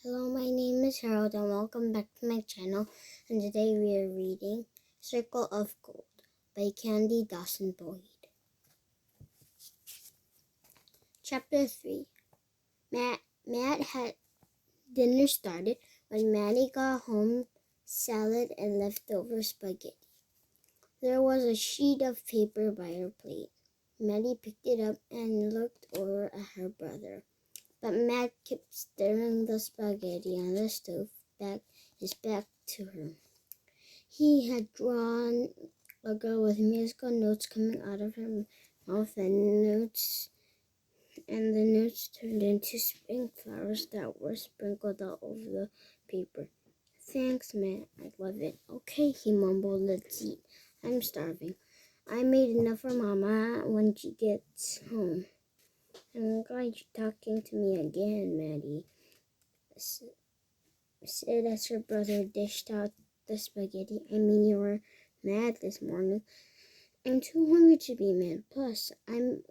Hello, my name is Harold and welcome back to my channel, and today we are reading Circle of Gold by Candy Dawson Boyd. Chapter 3. Matt had dinner started when Maddie got home salad and leftover spaghetti. There was a sheet of paper by her plate. Maddie picked it up and looked over at her brother. But Matt kept stirring the spaghetti on the stove, his back to her. He had drawn a girl with musical notes coming out of her mouth, and the notes turned into spring flowers that were sprinkled all over the paper. Thanks, Matt. I love it. Okay, he mumbled. Let's eat. I'm starving. I made enough for Mama when she gets home. I'm glad you're talking to me again, Maddie said as her brother dished out the spaghetti. I mean, you were mad this morning. I'm too hungry to be mad. Plus, I'm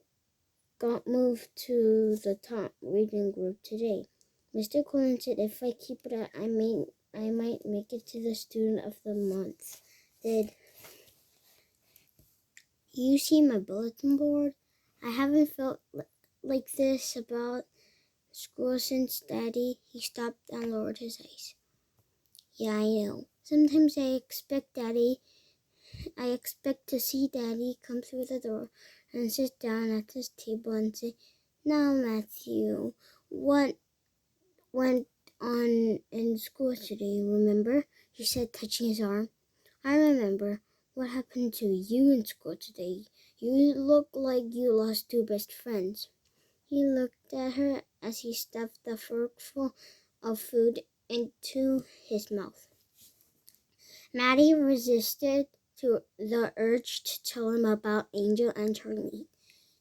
got moved to the top reading group today. Mr. Cullen said if I keep it up, I might make it to the student of the month. Did you see my bulletin board? I haven't felt like this about school since Daddy. He stopped and lowered his eyes. Yeah, I know. Sometimes I expect to see Daddy come through the door and sit down at his table and say, "Now, Matthew, what went on in school today, remember?" He said, touching his arm. I remember. What happened to you in school today? You look like you lost two best friends. He looked at her as he stuffed the forkful of food into his mouth. Maddie resisted to the urge to tell him about Angel and Charlie.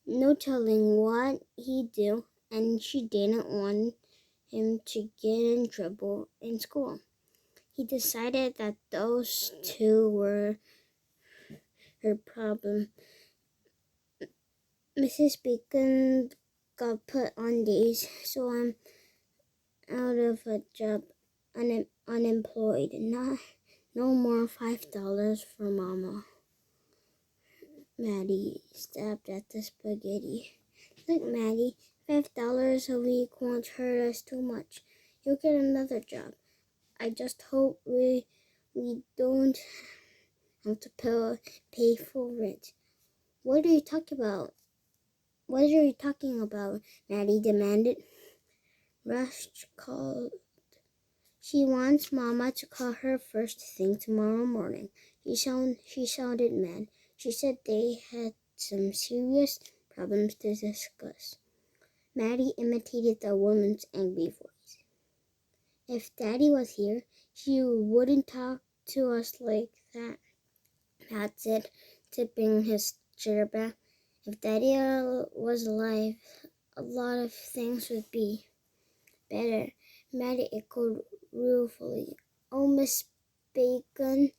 No telling what he'd do, and she didn't want him to get in trouble in school. He decided that those two were her problem. Mrs. Bacon got put on days, so I'm out of a job, unemployed. No more $5 for Mama. Maddie stabbed at the spaghetti. Look, Maddie, $5 a week won't hurt us too much. You'll get another job. I just hope we don't have to pay for rent. What are you talking about? What are you talking about? Maddie demanded. Rush called. She wants Mama to call her first thing tomorrow morning. She sounded mad. She said they had some serious problems to discuss. Maddie imitated the woman's angry voice. If Daddy was here, she wouldn't talk to us like that, Matt said, tipping his chair back. If Daddy was alive, a lot of things would be better. Maddie echoed ruefully. Oh, Miss Bacon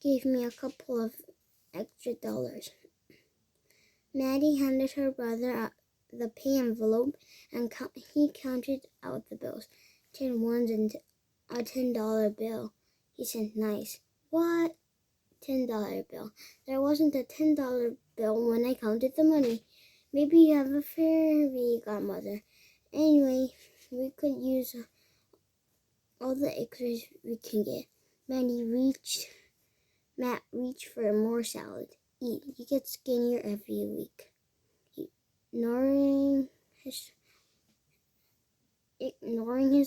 gave me a couple of extra dollars. Maddie handed her brother the pay envelope, and he counted out the bills. 10 ones and a $10 bill. He said, nice. What? $10 bill. There wasn't a $10 bill when I counted the money. Maybe you have a fairy godmother. Anyway, we could use all the extras we can get. Matt reached for more salad. Eat. You get skinnier every week. Ignoring his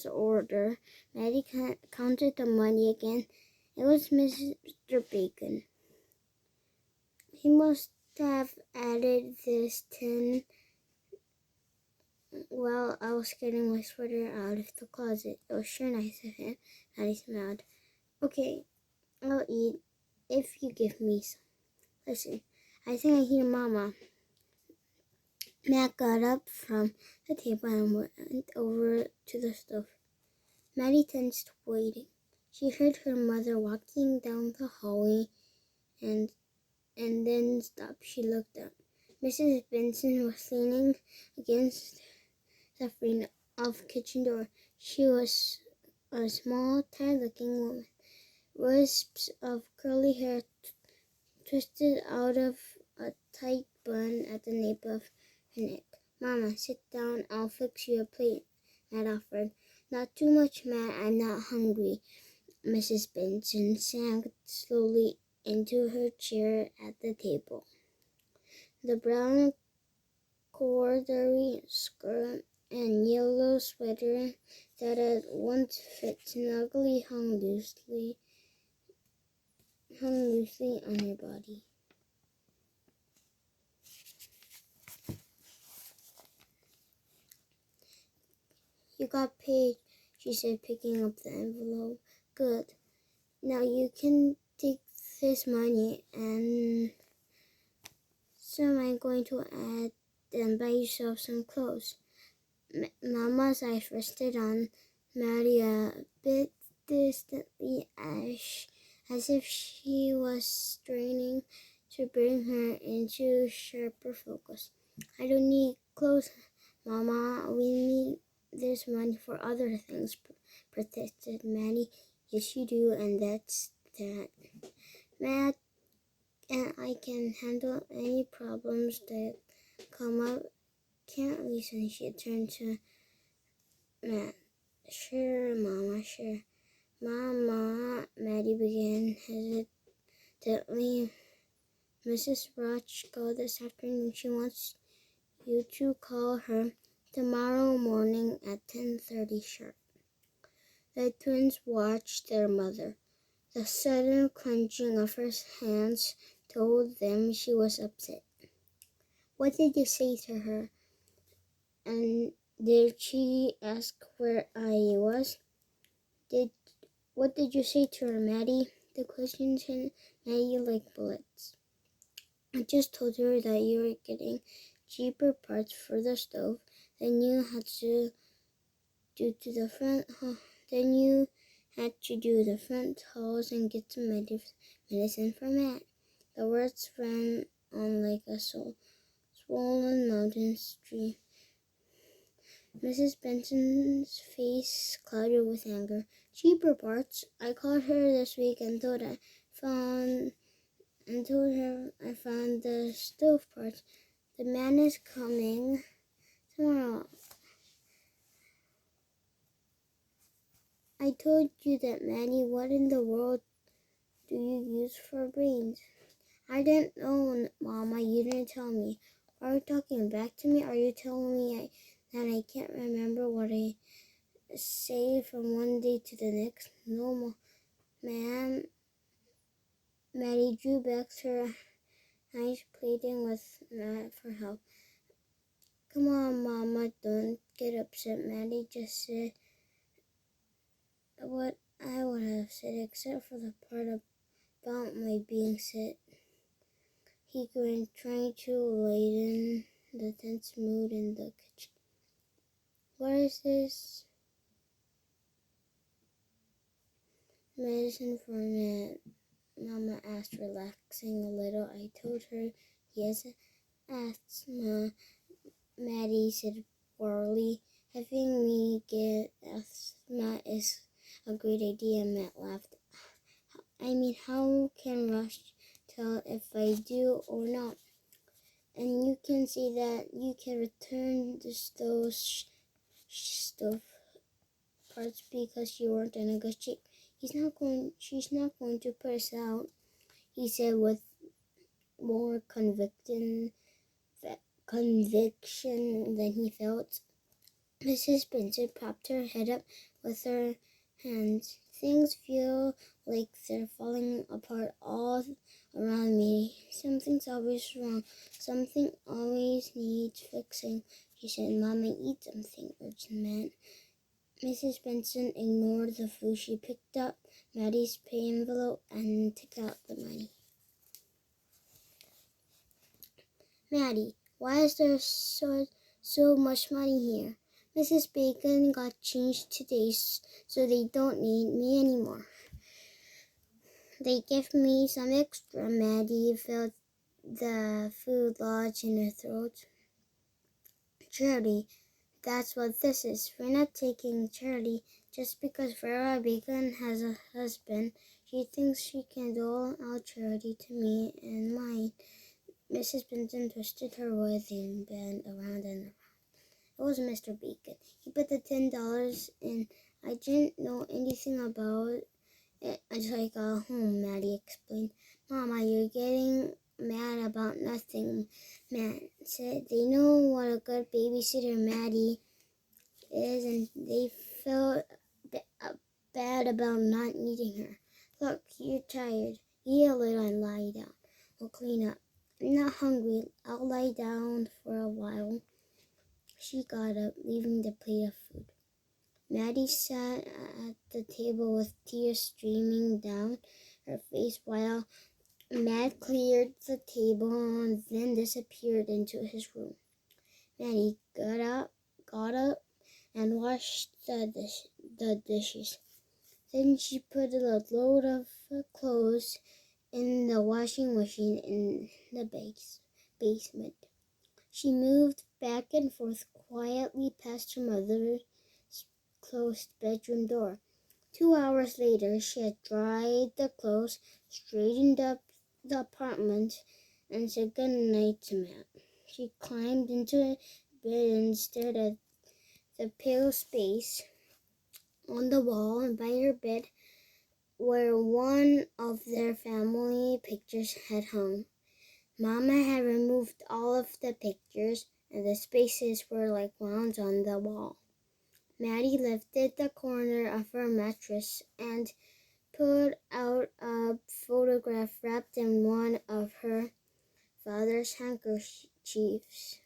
order, Maddie counted the money again. It was Mr. Bacon. He must have added this 10 while I was getting my sweater out of the closet. It was sure nice of him. Maddie smiled. Okay, I'll eat if you give me some. Listen, I think I hear Mama. Matt got up from the table and went over to the stove. Maddie tensed, waiting. She heard her mother walking down the hallway and then stopped. She looked up. Mrs. Benson was leaning against the frame of the kitchen door. She was a small, tired-looking woman. Wisps of curly hair twisted out of a tight bun at the nape of her neck. "Mama, sit down. I'll fix you a plate," Matt offered. "Not too much, Matt. I'm not hungry." Mrs. Benson sank slowly into her chair at the table. The brown corduroy skirt and yellow sweater that had once fit snugly hung loosely on her body. "You got paid," she said, picking up the envelope. "Good. Now you can take this money and some I'm going to add and buy yourself some clothes." Mama's eyes rested on Maddie a bit distantly as if she was straining to bring her into sharper focus. "I don't need clothes, Mama. We need this money for other things," protested Maddie. "Yes, you do, and that's that. Matt and I can handle any problems that come up, can't we?" And she turned to Matt. "Sure, Mama, sure." "Mama," Maddie began hesitantly, "Mrs. Roach called this afternoon. She wants you to call her tomorrow morning at 10:30 sharp." The twins watched their mother. The sudden clenching of her hands told them she was upset. "What did you say to her? And did she ask where I was?" What did you say to her, Maddie?" The questions hit Maddie like bullets. "I just told her that you were getting cheaper parts for the stove than you had to do the front halls and get some medicine for Matt." The words ran on like a swollen mountain stream. Mrs. Benson's face clouded with anger. "Cheaper parts? I called her this week and told her I found the stove parts. The man is coming tomorrow." "I told you that, Maddie. What in the world do you use for brains?" "I didn't know, Mama. You didn't tell me." "Are you talking back to me? Are you telling me that I can't remember what I say from one day to the next?" "No, ma'am." Maddie drew back her eyes, pleading with Matt for help. "Come on, Mama, don't get upset." Maddie just said what I would have said, except for the part about my being sick. He grinned, trying to lighten the tense mood in the kitchen. "What is this medicine for Matt?" Mama asked, relaxing a little. "I told her he has asthma," Maddie said warily. "Having me get asthma is a great idea," Matt laughed. "I mean, how can Rush tell if I do or not? And you can say that you can return those stove parts because you weren't in a good shape. She's not going to put us out," he said with more conviction than he felt. Mrs. Benson propped her head up with her hands. "Things feel like they're falling apart all around me. Something's always wrong. Something always needs fixing," she said. "Mama, eat something," urged Matt. Mrs. Benson ignored the food. She picked up Maddie's pay envelope and took out the money. "Maddie, why is there so much money here? Mrs. Bacon got changed today, so they don't need me anymore." "They give me some extra." Maddie felt the food lodge in her throat. "Charity, That's what this is. We're not taking Charlie just because Vera Bacon has a husband. She thinks she can dole out charity to me and mine. Mrs. Benson twisted her wedding band around and around. It was Mr. Bacon. He put the $10 in. I didn't know anything about it until I got home, Maddie explained. Mama, you're getting mad about nothing, Matt said. They know what a good babysitter Maddie is, and they felt bad about not needing her. Look, you're tired. Eat a little and lie down. We'll clean up. I'm not hungry. I'll lie down for a while. She got up, leaving the plate of food. Maddie sat at the table with tears streaming down her face while Matt cleared the table and then disappeared into his room. Maddie got up and washed the dishes. Then she put a load of clothes in the washing machine in the basement. She moved back and forth quietly past her mother's closed bedroom door. 2 hours later, she had dried the clothes, straightened up the apartment, and said good night to Matt. She climbed into bed and stared at the pale space on the wall by her bed where one of their family pictures had hung. Mama had removed all of the pictures, and the spaces were like wounds on the wall. Maddie lifted the corner of her mattress and pulled out a photograph wrapped in one of her father's handkerchiefs.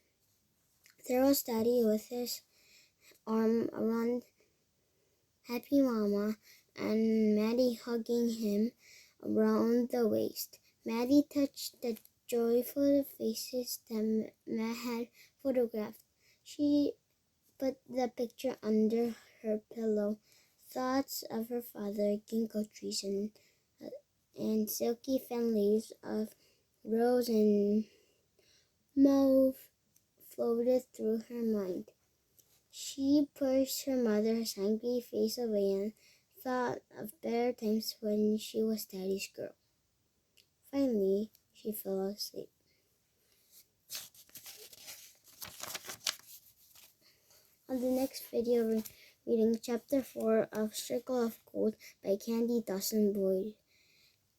There was Daddy with his arm around Happy Mama and Maddie hugging him around the waist. Maddie touched the joyful faces that Matt had photographed. She put the picture under her pillow. Thoughts of her father, ginkgo trees, and silky fan leaves of rose and mauve floated through her mind. She pushed her mother's angry face away and thought of better times when she was Daddy's girl. Finally, she fell asleep. On the next video, we're reading Chapter 4 of Circle of Gold by Candy Dawson Boyd.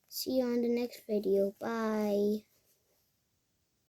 See you on the next video. Bye.